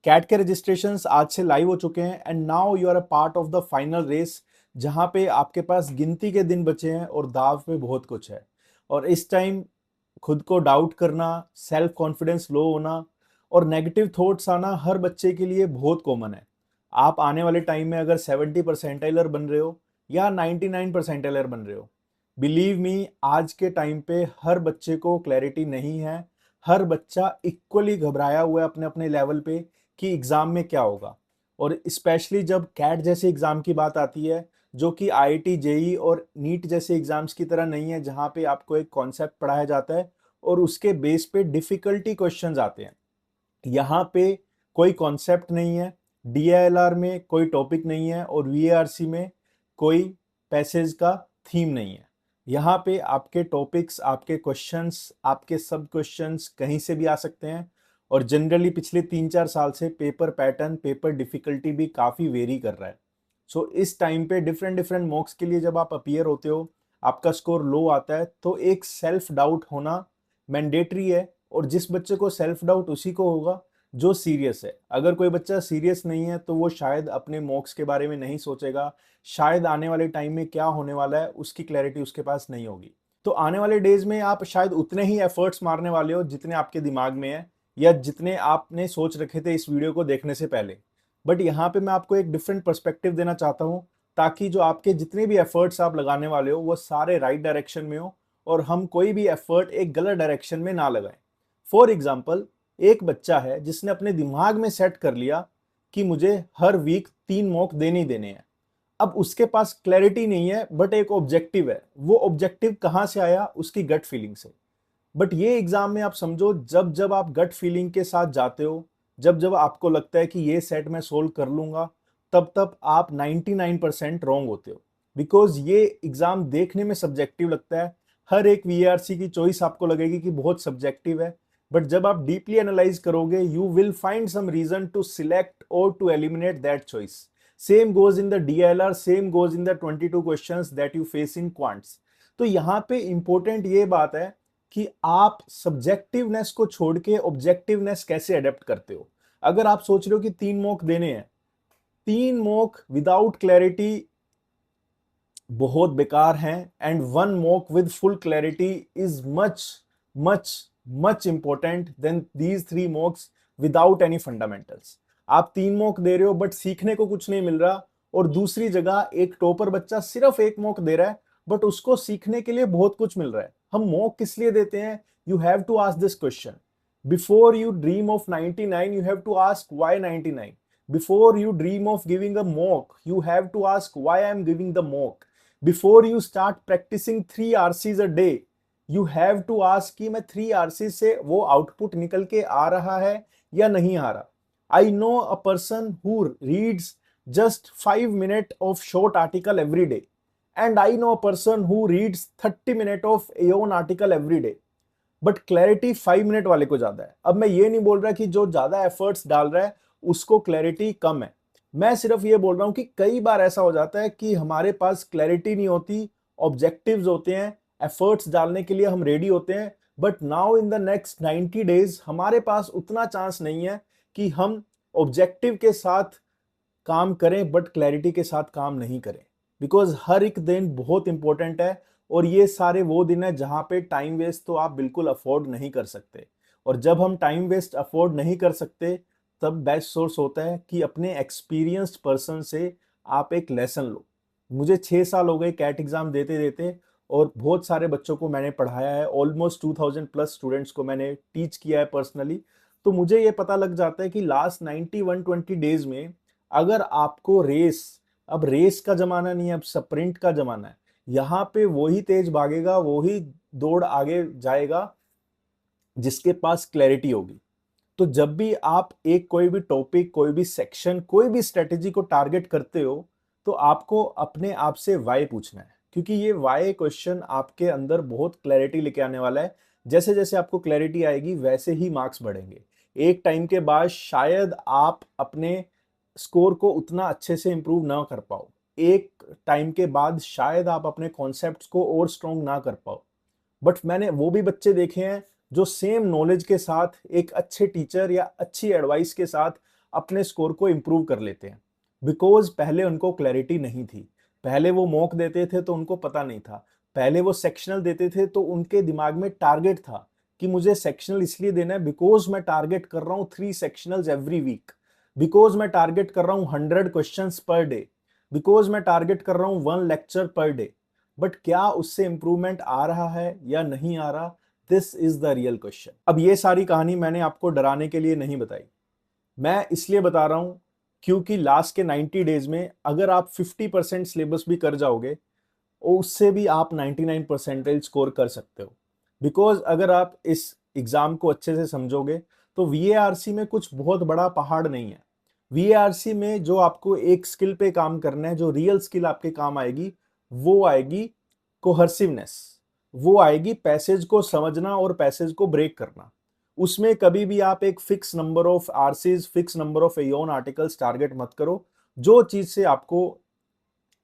Cat के registrations आज से लाइव हो चुके हैं and now you are a part of the final race, जहां पे आपके पास गिनती के दिन बचे हैं और दाव पे बहुत कुछ है। और इस टाइम खुद को डाउट करना, सेल्फ कॉन्फिडेंस लो होना और नेगेटिव थॉट्स आना हर बच्चे के लिए बहुत कॉमन है। आप आने वाले टाइम में अगर 70 परसेंटाइलर बन रहे हो या 99 परसेंटाइलर बन रहे हो, बिलीव मी आज के टाइम पे हर बच्चे को क्लैरिटी नहीं है। हर बच्चा इक्वली घबराया हुआ है अपने अपने लेवल पे कि एग्जाम में क्या होगा। और स्पेशली जब कैट जैसे एग्जाम की बात आती है, जो कि आईआईटी जेई और नीट जैसे एग्जाम्स की तरह नहीं है, जहां पे आपको एक कॉन्सेप्ट पढ़ाया जाता है और उसके बेस पे डिफिकल्टी क्वेश्चंस आते हैं। यहाँ पे कोई कॉन्सेप्ट नहीं है, डीएलआर में कोई टॉपिक नहीं है और वीएआरसी में कोई पैसेज का थीम नहीं है। यहाँ पे आपके टॉपिक्स, आपके क्वेश्चंस, आपके सब क्वेश्चंस कहीं से भी आ सकते हैं। और जनरली पिछले 3-4 साल से पेपर पैटर्न, पेपर डिफिकल्टी भी काफ़ी वेरी कर रहा है। सो इस टाइम पे डिफरेंट डिफरेंट मॉक्स के लिए जब आप अपीयर होते हो, आपका स्कोर लो आता है, तो एक सेल्फ डाउट होना मैंडेटरी है। और जिस बच्चे को सेल्फ डाउट उसी को होगा जो सीरियस है। अगर कोई बच्चा सीरियस नहीं है तो वो शायद अपने मॉक्स के बारे में नहीं सोचेगा, शायद आने वाले टाइम में क्या होने वाला है उसकी क्लैरिटी उसके पास नहीं होगी। तो आने वाले डेज में आप शायद उतने ही एफर्ट्स मारने वाले हो जितने आपके दिमाग में है या जितने आपने सोच रखे थे इस वीडियो को देखने से पहले। बट यहाँ पे मैं आपको एक डिफरेंट पर्सपेक्टिव देना चाहता हूँ, ताकि जो आपके जितने भी एफर्ट्स आप लगाने वाले हो वो सारे राइट डायरेक्शन में हो और हम कोई भी एफर्ट एक गलत डायरेक्शन में ना लगाएं। फॉर एग्जाम्पल, एक बच्चा है जिसने अपने दिमाग में सेट कर लिया कि मुझे हर वीक 3 मॉक देने ही देने हैं। अब उसके पास क्लैरिटी नहीं है बट एक ऑब्जेक्टिव है। वो ऑब्जेक्टिव कहां से आया? उसकी गट फीलिंग से। बट ये एग्जाम में आप समझो, जब जब आप गट फीलिंग के साथ जाते हो, जब जब आपको लगता है कि ये सेट मैं सोल्व कर लूंगा, तब तब आप 99% रॉन्ग होते हो। बिकॉज ये एग्जाम देखने में सब्जेक्टिव लगता है, हर एक वीआरसी की चॉइस आपको लगेगी कि बहुत सब्जेक्टिव है। बट जब आप डीपली एनालाइज करोगे, you will find some reason to select और to eliminate that choice. Same goes in the DLR, same goes in the 22 questions that you face in quants. तो यहाँ पे इंपॉर्टेंट ये बात है कि आप सब्जेक्टिवनेस को छोड़ के ऑब्जेक्टिवनेस कैसे अडेप्ट करते हो। अगर आप सोच रहे हो कि 3 मॉक देने हैं, 3 मॉक विदाउट क्लैरिटी बहुत बेकार हैं and 1 mock with full clarity is much much much important than these 3 mocks without any fundamentals. आप 3 मॉक दे रहे हो बट सीखने को कुछ नहीं मिल रहा, और दूसरी जगह एक टॉपर बच्चा सिर्फ 1 मॉक दे रहा है बट उसको सीखने के लिए बहुत कुछ मिल रहा है। हम मॉक किस लिए देते हैं? You have to ask this question before you dream of 99, you have to ask why 99। Before you dream of giving a mock, you have to ask why I'm giving the mock. Before you start practicing 3 RCs a day, you have to ask कि मैं 3 RCs से वो output निकल के आ रहा है या नहीं आ रहा। I know a person who reads just 5 minutes of short article every day, and I know a person who reads 30 minutes of Aeon article every day. But clarity 5 minute वाले को ज्यादा है। अब मैं ये नहीं बोल रहा कि जो ज्यादा एफर्ट्स डाल रहा है उसको क्लैरिटी कम है। मैं सिर्फ ये बोल रहा हूं कि कई बार ऐसा हो जाता है कि हमारे पास क्लैरिटी नहीं होती, ऑब्जेक्टिव्स होते हैं, एफर्ट्स डालने के लिए हम रेडी होते हैं, but now in the next 90 days हमारे पास उतना चांस नहीं है कि हम ऑब्जेक्टिव के साथ काम करें बट क्लैरिटी के साथ काम नहीं करें। बिकॉज हर एक दिन बहुत इंपॉर्टेंट है और ये सारे वो दिन है जहां पे टाइम वेस्ट तो आप बिल्कुल अफोर्ड नहीं कर सकते। और जब हम टाइम वेस्ट अफोर्ड नहीं कर सकते, तब बेस्ट सोर्स होता है कि अपने एक्सपीरियंस्ड पर्सन से आप एक लेसन लो। मुझे 6 साल हो गए कैट एग्जाम देते देते, और बहुत सारे बच्चों को मैंने पढ़ाया है, ऑलमोस्ट 2000 प्लस स्टूडेंट्स को मैंने टीच किया है पर्सनली। तो मुझे ये पता लग जाता है कि लास्ट 90-120 डेज में अगर आपको रेस, अब रेस का जमाना नहीं है, अब स्प्रिंट का जमाना है। यहाँ पे वही तेज भागेगा, वही दौड़ आगे जाएगा जिसके पास क्लैरिटी होगी। तो जब भी आप एक कोई भी टॉपिक, कोई भी सेक्शन, कोई भी स्ट्रेटेजी को टारगेट करते हो, तो आपको अपने आप से वाई पूछना है, क्योंकि ये वाई क्वेश्चन आपके अंदर बहुत क्लैरिटी लेके आने वाला है। जैसे जैसे आपको क्लैरिटी आएगी वैसे ही मार्क्स बढ़ेंगे। एक टाइम के बाद शायद आप अपने स्कोर को उतना अच्छे से इंप्रूव ना कर पाओ, एक टाइम के बाद शायद आप अपने कॉन्सेप्ट्स को और स्ट्रॉन्ग ना कर पाओ। बट मैंने वो भी बच्चे देखे हैं जो सेम नॉलेज के साथ एक अच्छे टीचर या अच्छी एडवाइस के साथ अपने स्कोर को इम्प्रूव कर लेते हैं। बिकॉज पहले उनको क्लैरिटी नहीं थी, पहले वो मॉक देते थे तो उनको पता नहीं था, पहले वो सेक्शनल देते थे तो उनके दिमाग में टारगेट था कि मुझे सेक्शनल इसलिए देना है बिकॉज मैं टारगेट कर रहा हूं 3 सेक्शनल्स एवरी वीक, बिकॉज मैं टारगेट कर रहा हूं 100 क्वेश्चंस पर डे, बिकॉज मैं टारगेट कर रहा हूं 1 लेक्चर पर डे। बट क्या उससे इंप्रूवमेंट आ रहा है या नहीं आ रहा, this is the real question. अब ये सारी कहानी मैंने आपको डराने के लिए नहीं बताई, मैं इसलिए बता रहा हूं क्योंकि लास्ट के 90 डेज में अगर आप 50% सिलेबस भी कर जाओगे और उससे भी आप 99 परसेंटेज स्कोर कर सकते हो। बिकॉज अगर आप इस एग्जाम को अच्छे से समझोगे तो वीएआरसी में कुछ बहुत बड़ा पहाड़ नहीं है। वीएआरसी में जो आपको एक स्किल पे काम करना है, जो रियल स्किल आपके काम आएगी, वो आएगी कोहर्सिवनेस, वो आएगी पैसेज को समझना और पैसेज को ब्रेक करना। उसमें कभी भी आप एक fix number of RCs, fix number of Aeon articles target मत करो। जो चीज से आपको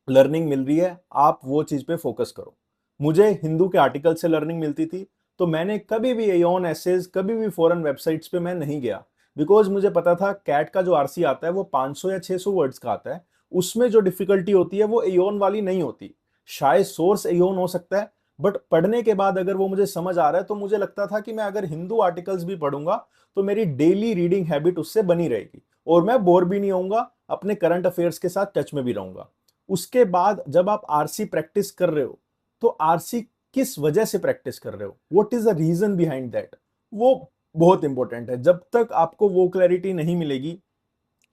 लर्निंग मिल रही है आप वो चीज पे फोकस करो। मुझे हिंदू के आर्टिकल से लर्निंग मिलती थी, तो मैंने कभी भी एयोन एसेज, कभी भी फॉरेन वेबसाइट्स पे मैं नहीं गया, बिकॉज मुझे पता था कैट का जो आरसी आता है वो 500 या 600 वर्ड्स का आता है, उसमें जो डिफिकल्टी होती है वो एयोन वाली नहीं होती। शायद सोर्स एयोन हो सकता है, बट पढ़ने के बाद अगर वो मुझे समझ आ रहा है तो मुझे लगता था कि मैं अगर हिंदू आर्टिकल्स भी पढ़ूंगा तो मेरी डेली रीडिंग हैबिट उससे बनी रहेगी और मैं बोर भी नहीं होऊंगा, अपने करंट अफेयर्स के साथ टच में भी रहूंगा। उसके बाद जब आप आरसी प्रैक्टिस कर रहे हो तो आरसी किस वजह से प्रैक्टिस कर रहे हो, what is the reason behind that, वो बहुत इंपॉर्टेंट है। जब तक आपको वो क्लैरिटी नहीं मिलेगी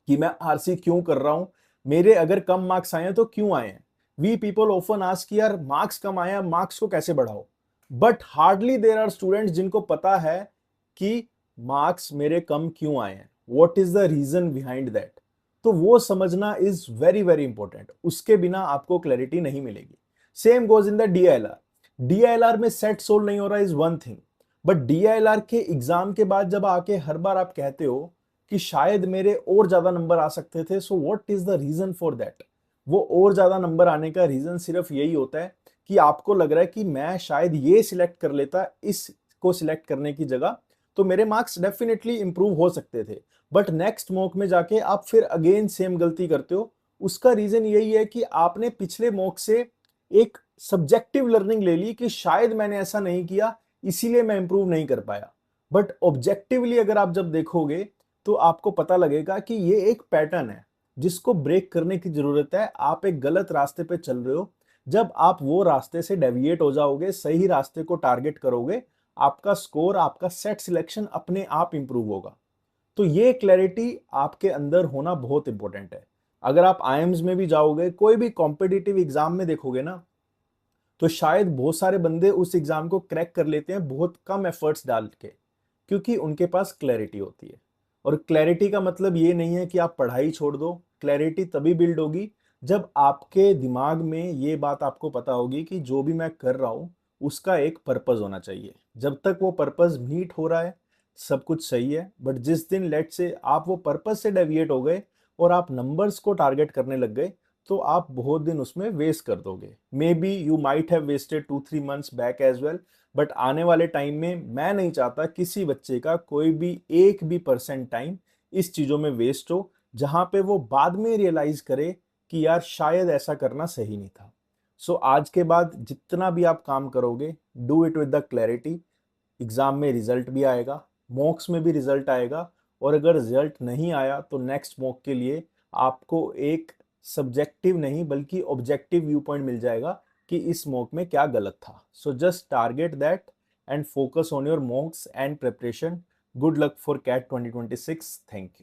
कि मैं आरसी क्यों कर रहा हूं, मेरे अगर कम मार्क्स आए हैं तो क्यों आए हैं, वी पीपल ऑफन आस्क यार मार्क्स कम आए हैं, मार्क्स को कैसे बढ़ाओ, but hardly there are students जिनको पता है कि मार्क्स मेरे कम क्यों आए हैं, what is the reason behind that. तो वो समझना इज वेरी वेरी इंपॉर्टेंट, उसके बिना आपको क्लैरिटी नहीं मिलेगी। Same goes in the DILR. DILR में सेट सोल्व नहीं हो रहा is one thing, but DILR के एग्जाम के बाद जब आके हर बार आप कहते हो कि शायद मेरे और ज्यादा नंबर आ सकते थे, so what is the reason for that. वो और ज्यादा नंबर आने का रीजन सिर्फ यही होता है कि आपको लग रहा है कि मैं शायद ये सिलेक्ट कर लेता इसको सिलेक्ट करने की जगह, तो मेरे मार्क्स डेफिनेटली इंप्रूव हो सकते थे। बट नेक्स्ट मॉक में जाके आप फिर अगेन सेम गलती करते हो। उसका रीजन यही है कि आपने पिछले मॉक से एक सब्जेक्टिव लर्निंग ले ली कि शायद मैंने ऐसा नहीं किया इसीलिए मैं इंप्रूव नहीं कर पाया। बट ऑब्जेक्टिवली अगर आप जब देखोगे तो आपको पता लगेगा कि ये एक पैटर्न है जिसको ब्रेक करने की जरूरत है। आप एक गलत रास्ते पे चल रहे हो, जब आप वो रास्ते से डेविएट हो जाओगे, सही रास्ते को टारगेट करोगे, आपका स्कोर, आपका सेट सिलेक्शन अपने आप इंप्रूव होगा। तो ये क्लैरिटी आपके अंदर होना बहुत इंपॉर्टेंट है। अगर आप आईएम्स में भी जाओगे, कोई भी कॉम्पिटिटिव एग्जाम में देखोगे ना, तो शायद बहुत सारे बंदे उस एग्जाम को क्रैक कर लेते हैं बहुत कम एफर्ट्स डाल के, क्योंकि उनके पास क्लैरिटी होती है। और क्लैरिटी का मतलब ये नहीं है कि आप पढ़ाई छोड़ दो, क्लैरिटी तभी बिल्ड होगी जब आपके दिमाग में ये बात आपको पता होगी कि जो भी मैं कर रहा हूं उसका एक पर्पस होना चाहिए। जब तक वो पर्पस मीट हो रहा है सब कुछ सही है, बट जिस दिन लेट से आप वो पर्पस से डेविएट हो गए और आप नंबर्स को टारगेट करने लग गए, तो आप बहुत दिन उसमें वेस्ट कर दोगे। May be you might have wasted 2-3 months back as well, but आने वाले टाइम में मैं नहीं चाहता किसी बच्चे का कोई भी एक भी परसेंट टाइम इस चीजों में वेस्ट हो, जहां पे वो बाद में रियलाइज करे कि यार शायद ऐसा करना सही नहीं था। सो आज के बाद जितना भी आप काम करोगे, do it with the clarity. Exam में रिजल्ट भी आएगा, मॉक्स में भी रिजल्ट आएगा, और अगर रिजल्ट नहीं आया तो नेक्स्ट मॉक के लिए आपको एक सब्जेक्टिव नहीं बल्कि ऑब्जेक्टिव व्यू पॉइंट मिल जाएगा कि इस मॉक में क्या गलत था। So just target that and focus on your mocks and preparation. Good luck for CAT 2026। Thank you.